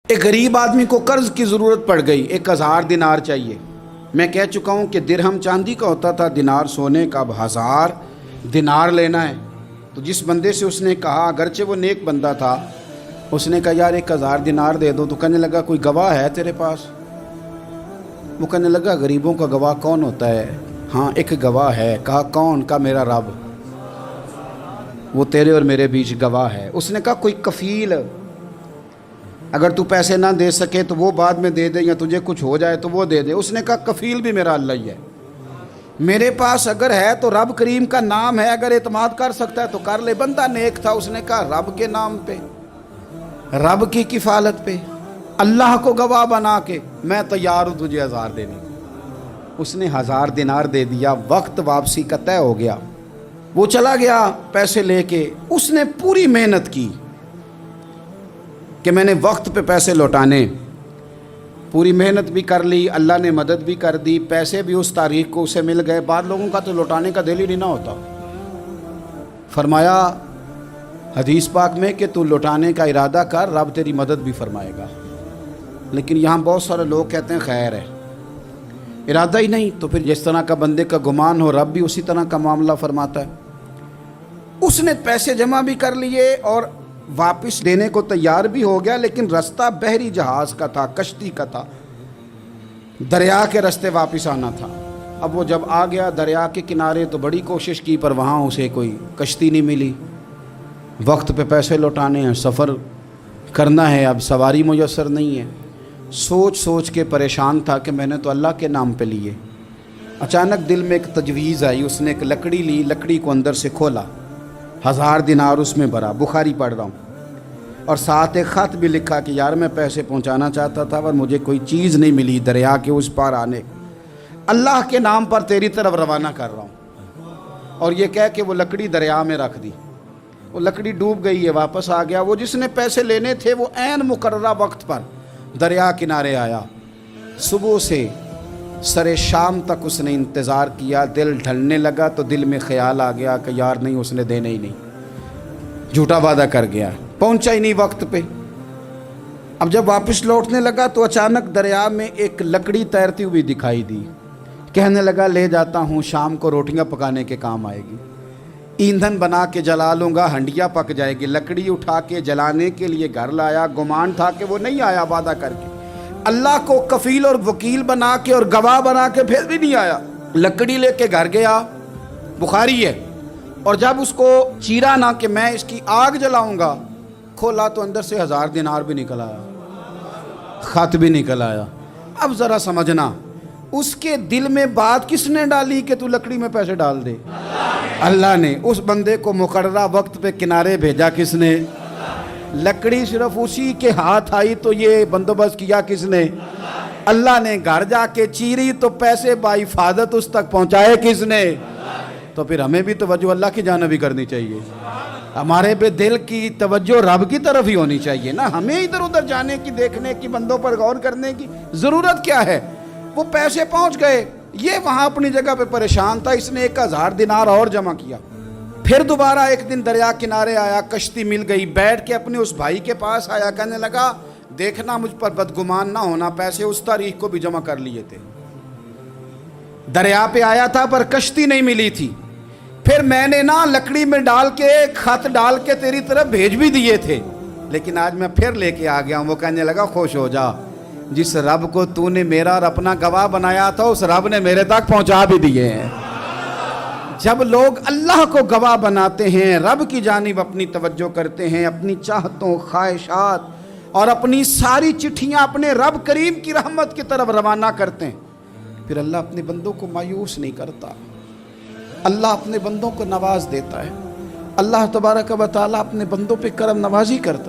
ایک غریب آدمی کو قرض کی ضرورت پڑ گئی، 1000 دینار چاہیے۔ میں کہہ چکا ہوں کہ درہم چاندی کا ہوتا تھا، دینار سونے کا، اب 1000 دینار لینا ہے۔ تو جس بندے سے اس نے کہا، اگرچہ وہ نیک بندہ تھا، اس نے کہا یار 1000 دینار دے دو۔ تو کہنے لگا کوئی گواہ ہے تیرے پاس؟ وہ کہنے لگا غریبوں کا گواہ کون ہوتا ہے؟ ہاں ایک گواہ ہے۔ کہا کون؟ کہا میرا رب، وہ تیرے اور میرے بیچ گواہ ہے۔ اس نے کہا کوئی کفیل، اگر تو پیسے نہ دے سکے تو وہ بعد میں دے دے، یا تجھے کچھ ہو جائے تو وہ دے دے۔ اس نے کہا کفیل بھی میرا اللہ ہی ہے، میرے پاس اگر ہے تو رب کریم کا نام ہے، اگر اعتماد کر سکتا ہے تو کر لے۔ بندہ نیک تھا، اس نے کہا رب کے نام پہ، رب کی کفالت پہ، اللہ کو گواہ بنا کے میں تیار ہوں تجھے 1000 دینے کو۔ اس نے 1000 دینار دے دیا، وقت واپسی کا طے ہو گیا۔ وہ چلا گیا پیسے لے کے۔ اس نے پوری محنت کی کہ میں نے وقت پہ پیسے لوٹانے، پوری محنت بھی کر لی، اللہ نے مدد بھی کر دی، پیسے بھی اس تاریخ کو اسے مل گئے۔ بعض لوگوں کا تو لوٹانے کا دل ہی نہیں نہ ہوتا۔ فرمایا حدیث پاک میں کہ تو لوٹانے کا ارادہ کر، رب تیری مدد بھی فرمائے گا۔ لیکن یہاں بہت سارے لوگ کہتے ہیں خیر ہے، ارادہ ہی نہیں، تو پھر جس طرح کا بندے کا گمان ہو رب بھی اسی طرح کا معاملہ فرماتا ہے۔ اس نے پیسے جمع بھی کر لیے اور واپس دینے کو تیار بھی ہو گیا، لیکن رستہ بحری جہاز کا تھا، کشتی کا تھا، دریا کے رستے واپس آنا تھا۔ اب وہ جب آ گیا دریا کے کنارے تو بڑی کوشش کی، پر وہاں اسے کوئی کشتی نہیں ملی۔ وقت پہ پیسے لوٹانے ہیں، سفر کرنا ہے، اب سواری میسر نہیں ہے۔ سوچ سوچ کے پریشان تھا کہ میں نے تو اللہ کے نام پہ لیے۔ اچانک دل میں ایک تجویز آئی، اس نے ایک لکڑی لی، لکڑی کو اندر سے کھولا، 1000 دینار اس میں بھرا، بخاری پڑھ رہا ہوں، اور ساتھ ایک خط بھی لکھا کہ یار میں پیسے پہنچانا چاہتا تھا پر مجھے کوئی چیز نہیں ملی دریا کے اس پار آنے، اللہ کے نام پر تیری طرف روانہ کر رہا ہوں۔ اور یہ کہہ کہ وہ لکڑی دریا میں رکھ دی۔ وہ لکڑی ڈوب گئی ہے، واپس آ گیا۔ وہ جس نے پیسے لینے تھے وہ عین مقررہ وقت پر دریا کنارے آیا۔ صبح سے سر شام تک اس نے انتظار کیا۔ دل ڈھلنے لگا تو دل میں خیال آ گیا کہ یار نہیں، اس نے دینے ہی نہیں، جھوٹا وعدہ کر گیا، پہنچا ہی نہیں وقت پہ۔ اب جب واپس لوٹنے لگا تو اچانک دریا میں ایک لکڑی تیرتی ہوئی دکھائی دی۔ کہنے لگا لے جاتا ہوں، شام کو روٹیاں پکانے کے کام آئے گی، ایندھن بنا کے جلا لوں گا، ہنڈیا پک جائے گی۔ لکڑی اٹھا کے جلانے کے لیے گھر لایا، گمان تھا کہ وہ نہیں آیا وعدہ کر کے، اللہ کو کفیل اور وکیل بنا کے اور گواہ بنا کے پھر بھی نہیں آیا۔ لکڑی لے کے گھر گیا، بخاری ہے، اور جب اس کو چیرا نہ کہ میں اس کی آگ جلاؤں گا، کھولا تو اندر سے 1000 دینار بھی نکل آیا، خط بھی نکل آیا۔ اب ذرا سمجھنا، اس کے دل میں بات کس نے ڈالی کہ تو لکڑی میں پیسے ڈال دے؟ اللہ نے۔ اس بندے کو مقررہ وقت پہ کنارے بھیجا کس نے؟ لکڑی صرف اسی کے ہاتھ آئی تو یہ بندوبست کیا کس نے؟ اللہ نے۔ گھر جا کے چیری تو پیسے بحفاظت اس تک پہنچائے کس نے؟ تو پھر ہمیں بھی توجہ اللہ کی جانب ہی کرنی چاہیے، ہمارے پہ دل کی توجہ رب کی طرف ہی ہونی چاہیے نا۔ ہمیں ادھر ادھر جانے کی، دیکھنے کی، بندوں پر غور کرنے کی ضرورت کیا ہے؟ وہ پیسے پہنچ گئے، یہ وہاں اپنی جگہ پہ پریشان تھا۔ اس نے 1000 دینار اور جمع کیا۔ پھر دوبارہ ایک دن دریا کنارے آیا، کشتی مل گئی، بیٹھ کے اپنے اس بھائی کے پاس آیا، کہنے لگا دیکھنا مجھ پر بدگمان نہ ہونا، پیسے اس تاریخ کو بھی جمع کر لیے تھے، دریا پہ آیا تھا پر کشتی نہیں ملی تھی، پھر میں نے نا لکڑی میں ڈال کے خط ڈال کے تیری طرف بھیج بھی دیے تھے، لیکن آج میں پھر لے کے آ گیا ہوں۔ وہ کہنے لگا خوش ہو جا، جس رب کو تو نے میرا اور اپنا گواہ بنایا تھا اس رب نے میرے تک پہنچا بھی دیے ہیں۔ جب لوگ اللہ کو گواہ بناتے ہیں، رب کی جانب اپنی توجہ کرتے ہیں، اپنی چاہتوں، خواہشات اور اپنی ساری چٹھیاں اپنے رب کریم کی رحمت کی طرف روانہ کرتے ہیں، پھر اللہ اپنے بندوں کو مایوس نہیں کرتا، اللہ اپنے بندوں کو نواز دیتا ہے، اللہ تبارک و تعالیٰ اپنے بندوں پہ کرم نوازی کرتا ہے۔